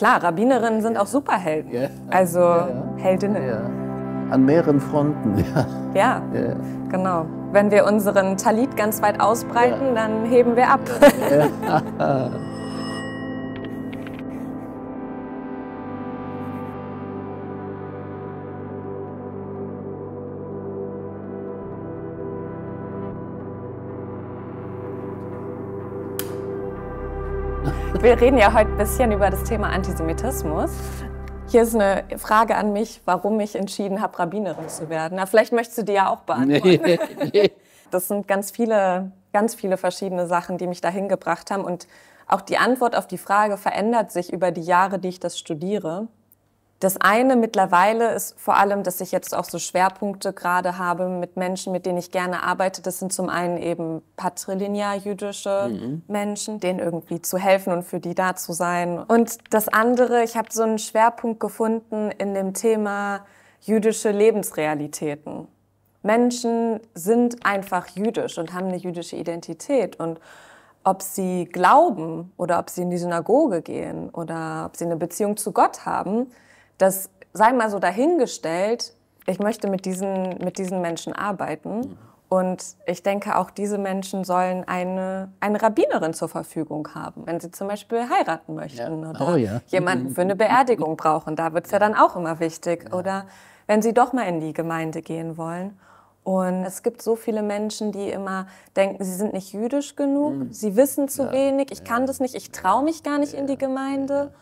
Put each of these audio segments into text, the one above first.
klar, Rabbinerinnen sind auch Superhelden. Ja. Also Heldinnen. Ja. An mehreren Fronten. Ja, genau. Wenn wir unseren Talit ganz weit ausbreiten, dann heben wir ab. Ja. Wir reden ja heute ein bisschen über das Thema Antisemitismus. Hier ist eine Frage an mich, warum ich entschieden habe, Rabbinerin zu werden. Na, vielleicht möchtest du die ja auch beantworten. Das sind ganz viele verschiedene Sachen, die mich dahin gebracht haben. Und auch die Antwort auf die Frage verändert sich über die Jahre, die ich das studiere. Das eine mittlerweile ist vor allem, dass ich jetzt auch so Schwerpunkte gerade habe mit Menschen, mit denen ich gerne arbeite. Das sind zum einen eben patrilinear jüdische Menschen, denen irgendwie zu helfen und für die da zu sein. Und das andere, ich habe so einen Schwerpunkt gefunden in dem Thema jüdische Lebensrealitäten. Menschen sind einfach jüdisch und haben eine jüdische Identität. Und ob sie glauben oder ob sie in die Synagoge gehen oder ob sie eine Beziehung zu Gott haben, das sei mal so dahingestellt. Ich möchte mit diesen Menschen arbeiten. Und ich denke, auch diese Menschen sollen eine Rabbinerin zur Verfügung haben, wenn sie zum Beispiel heiraten möchten oder jemanden für eine Beerdigung brauchen. Da wird es ja dann auch immer wichtig. Oder wenn sie doch mal in die Gemeinde gehen wollen. Und es gibt so viele Menschen, die immer denken, sie sind nicht jüdisch genug, sie wissen zu wenig, ich kann das nicht, ich traue mich gar nicht in die Gemeinde.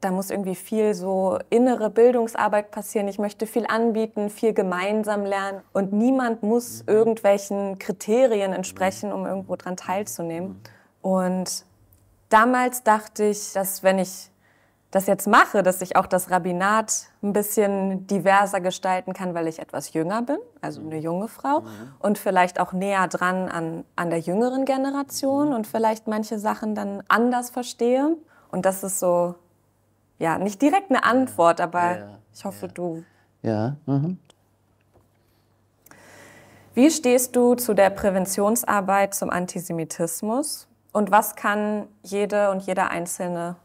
Da muss irgendwie viel so innere Bildungsarbeit passieren. Ich möchte viel anbieten, viel gemeinsam lernen. Und niemand muss irgendwelchen Kriterien entsprechen, um irgendwo dran teilzunehmen. Und damals dachte ich, dass wenn ich das jetzt mache, dass ich auch das Rabbinat ein bisschen diverser gestalten kann, weil ich etwas jünger bin, also eine junge Frau, und vielleicht auch näher dran an der jüngeren Generation und vielleicht manche Sachen dann anders verstehe. Und das ist so, ja, nicht direkt eine Antwort, aber ich hoffe, du... Ja. Wie stehst du zu der Präventionsarbeit zum Antisemitismus und was kann jede und jeder Einzelne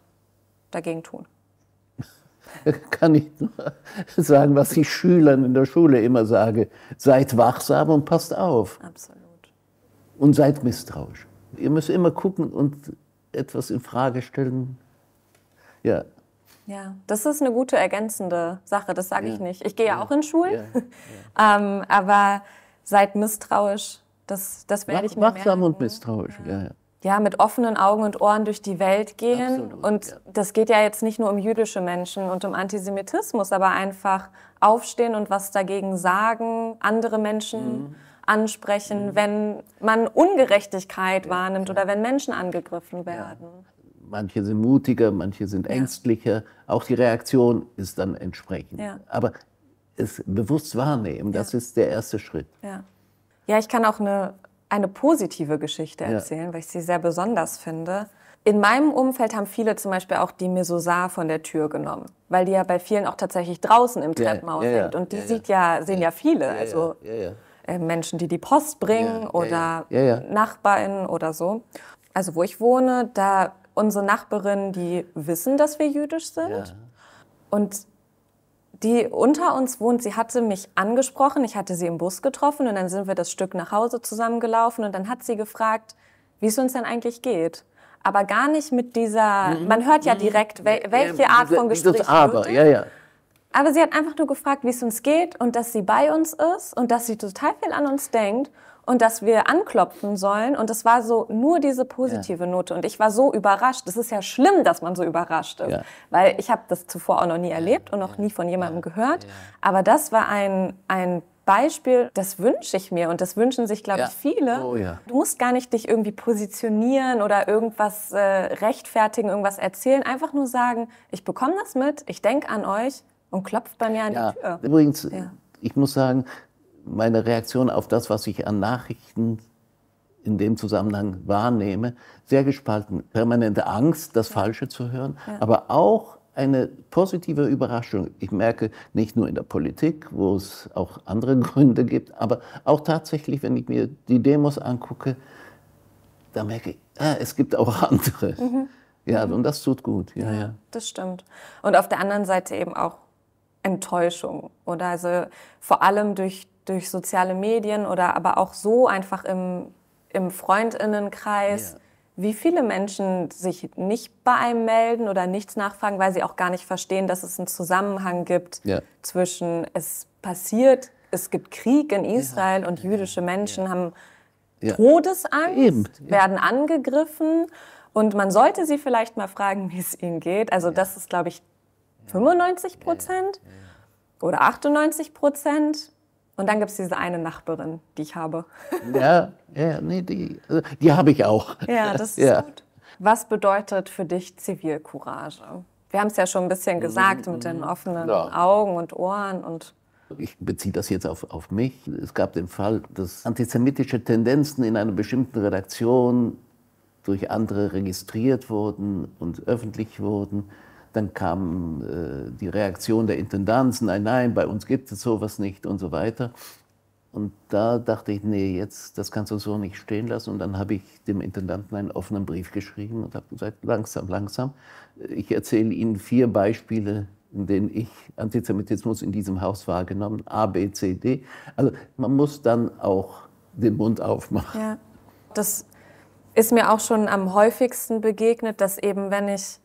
dagegen tun? Kann ich nur sagen, was ich Schülern in der Schule immer sage. Seid wachsam und passt auf. Absolut. Und seid misstrauisch. Ihr müsst immer gucken und etwas in Frage stellen. Ja. Ja, das ist eine gute ergänzende Sache, das sage ich nicht. Ich gehe ja auch in Schulen, aber seid misstrauisch, das werde ich mir merken. Wachsam und misstrauisch, ja. Ja, mit offenen Augen und Ohren durch die Welt gehen. Absolut, und das geht ja jetzt nicht nur um jüdische Menschen und um Antisemitismus, aber einfach aufstehen und was dagegen sagen, andere Menschen ansprechen, wenn man Ungerechtigkeit wahrnimmt oder wenn Menschen angegriffen werden. Manche sind mutiger, manche sind ängstlicher. Auch die Reaktion ist dann entsprechend. Ja. Aber es bewusst wahrnehmen, das ist der erste Schritt. Ja, ich kann auch eine positive Geschichte erzählen, weil ich sie sehr besonders finde. In meinem Umfeld haben viele zum Beispiel auch die Mezuzah von der Tür genommen, weil die ja bei vielen auch tatsächlich draußen im Treppenhaus hängt. Und die sehen ja viele, also Menschen, die Post bringen oder NachbarInnen oder so. Also wo ich wohne, da unsere Nachbarinnen, die wissen, dass wir jüdisch sind. Und die unter uns wohnt, sie hatte mich angesprochen, ich hatte sie im Bus getroffen und dann sind wir das Stück nach Hause zusammengelaufen und dann hat sie gefragt, wie es uns denn eigentlich geht. Aber gar nicht mit dieser, man hört ja direkt, welche Art von Gespräch aber sie hat einfach nur gefragt, wie es uns geht und dass sie bei uns ist und dass sie total viel an uns denkt und dass wir anklopfen sollen. Und es war so nur diese positive Note. Und ich war so überrascht. Es ist ja schlimm, dass man so überrascht ist. Weil ich habe das zuvor auch noch nie erlebt und noch nie von jemandem gehört. Aber das war ein Beispiel, das wünsche ich mir. Und das wünschen sich, glaube ich, viele. Du musst gar nicht dich irgendwie positionieren oder irgendwas rechtfertigen, irgendwas erzählen. Einfach nur sagen, ich bekomme das mit, ich denke an euch und klopft bei mir an die Tür. Übrigens, ich muss sagen, meine Reaktion auf das, was ich an Nachrichten in dem Zusammenhang wahrnehme, sehr gespalten. Permanente Angst, das Falsche zu hören, aber auch eine positive Überraschung. Ich merke, nicht nur in der Politik, wo es auch andere Gründe gibt, aber auch tatsächlich, wenn ich mir die Demos angucke, da merke ich, es gibt auch andere. Ja, und das tut gut. Ja, ja. Das stimmt. Und auf der anderen Seite eben auch Enttäuschung. Oder also vor allem durch soziale Medien oder aber auch so einfach im Freundinnenkreis, wie viele Menschen sich nicht bei einem melden oder nichts nachfragen, weil sie auch gar nicht verstehen, dass es einen Zusammenhang gibt zwischen es passiert, es gibt Krieg in Israel und jüdische Menschen haben Todesangst, werden angegriffen und man sollte sie vielleicht mal fragen, wie es ihnen geht. Also das ist, glaube ich, 95% oder 98%. Und dann gibt es diese eine Nachbarin, die ich habe. Nee, die habe ich auch. Ja, das ist gut. Was bedeutet für dich Zivilcourage? Wir haben es ja schon ein bisschen gesagt mit den offenen Augen und Ohren. Und ich beziehe das jetzt auf mich. Es gab den Fall, dass antisemitische Tendenzen in einer bestimmten Redaktion durch andere registriert wurden und öffentlich wurden. Dann kam die Reaktion der Intendanz, nein, bei uns gibt es sowas nicht und so weiter. Und da dachte ich, nee, das kannst du so nicht stehen lassen. Und dann habe ich dem Intendanten einen offenen Brief geschrieben und habe gesagt, langsam. Ich erzähle Ihnen 4 Beispiele, in denen ich Antisemitismus in diesem Haus wahrgenommen, A, B, C, D. Also man muss dann auch den Mund aufmachen. Ja, das ist mir auch schon am häufigsten begegnet, dass eben, wenn ich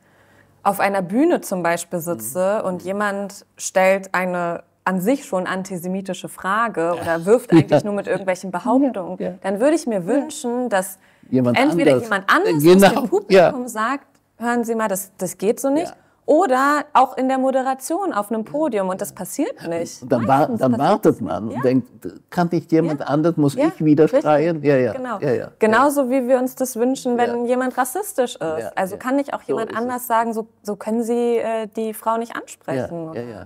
auf einer Bühne zum Beispiel sitze und jemand stellt eine an sich schon antisemitische Frage oder wirft eigentlich nur mit irgendwelchen Behauptungen, dann würde ich mir wünschen, dass entweder jemand anders aus dem Publikum sagt, hören Sie mal, das geht so nicht, oder auch in der Moderation auf einem Podium und das passiert nicht. Und dann wartet man und denkt, kann nicht jemand anders, muss ich wieder schreien? Genau. Genauso wie wir uns das wünschen, wenn jemand rassistisch ist. Also kann nicht auch jemand anders sagen, so können Sie die Frau nicht ansprechen.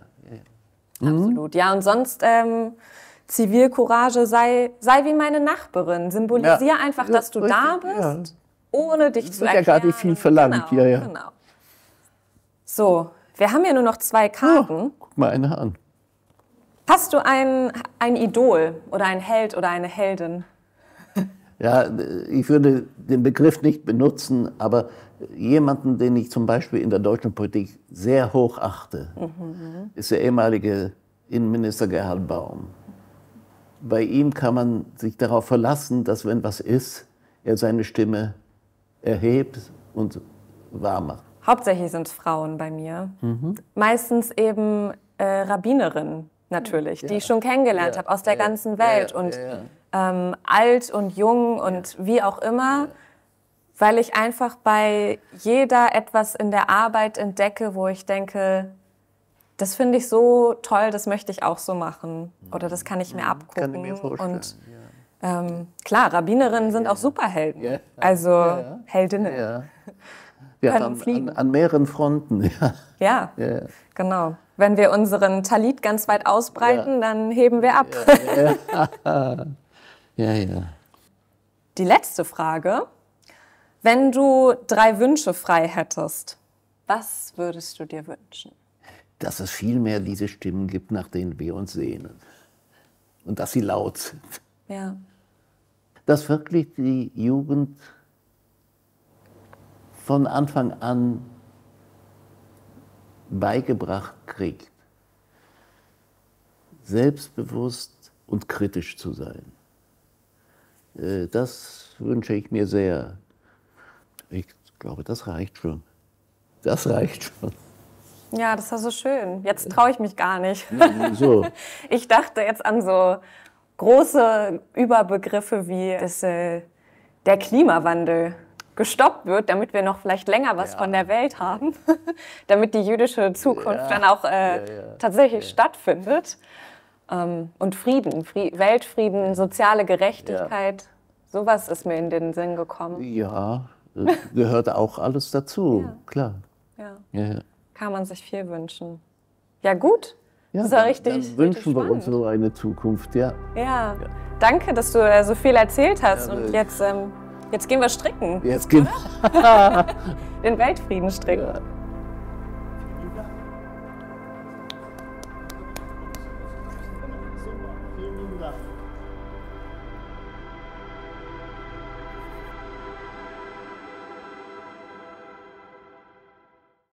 Absolut. Ja, und sonst Zivilcourage sei wie meine Nachbarin. Symbolisiere einfach, dass du da bist, ohne dich zu erklären. Ja gar nicht viel verlangt. Genau. So, wir haben ja nur noch 2 Karten. Guck mal eine an. Hast du ein Idol oder ein Held oder eine Heldin? Ja, ich würde den Begriff nicht benutzen, aber jemanden, den ich zum Beispiel in der deutschen Politik sehr hoch achte, ist der ehemalige Innenminister Gerhard Baum. Bei ihm kann man sich darauf verlassen, dass wenn was ist, er seine Stimme erhebt und wahr macht. Hauptsächlich sind es Frauen bei mir. Meistens eben Rabbinerinnen natürlich, die ich schon kennengelernt habe aus der ganzen Welt. Und alt und jung und wie auch immer, weil ich einfach bei jeder etwas in der Arbeit entdecke, wo ich denke, das finde ich so toll, das möchte ich auch so machen. Oder das kann ich mir abgucken. Kann ich mir vorstellen, und klar, Rabbinerinnen sind auch Superhelden, also Heldinnen. Ja, an mehreren Fronten. Ja, genau. Wenn wir unseren Talit ganz weit ausbreiten, dann heben wir ab. Die letzte Frage. Wenn du 3 Wünsche frei hättest, was würdest du dir wünschen? Dass es viel mehr diese Stimmen gibt, nach denen wir uns sehnen. Und dass sie laut sind. Ja. Dass wirklich die Jugend von Anfang an beigebracht kriegt, selbstbewusst und kritisch zu sein. Das wünsche ich mir sehr. Ich glaube, das reicht schon. Das reicht schon. Ja, das war so schön. Jetzt traue ich mich gar nicht. So. Ich dachte jetzt an so große Überbegriffe wie, dass der Klimawandel gestoppt wird, damit wir noch vielleicht länger was von der Welt haben, damit die jüdische Zukunft dann auch tatsächlich stattfindet. Und Frieden, Weltfrieden, soziale Gerechtigkeit, sowas ist mir in den Sinn gekommen. Ja, gehört auch alles dazu, klar. Ja. Kann man sich viel wünschen. Ja gut, Ja, das war richtig. Dann wünschen richtig wir uns so eine Zukunft, ja. Ja, danke, dass du so viel erzählt hast. Und jetzt gehen wir stricken. Jetzt gehen Den Weltfrieden stricken. Ja.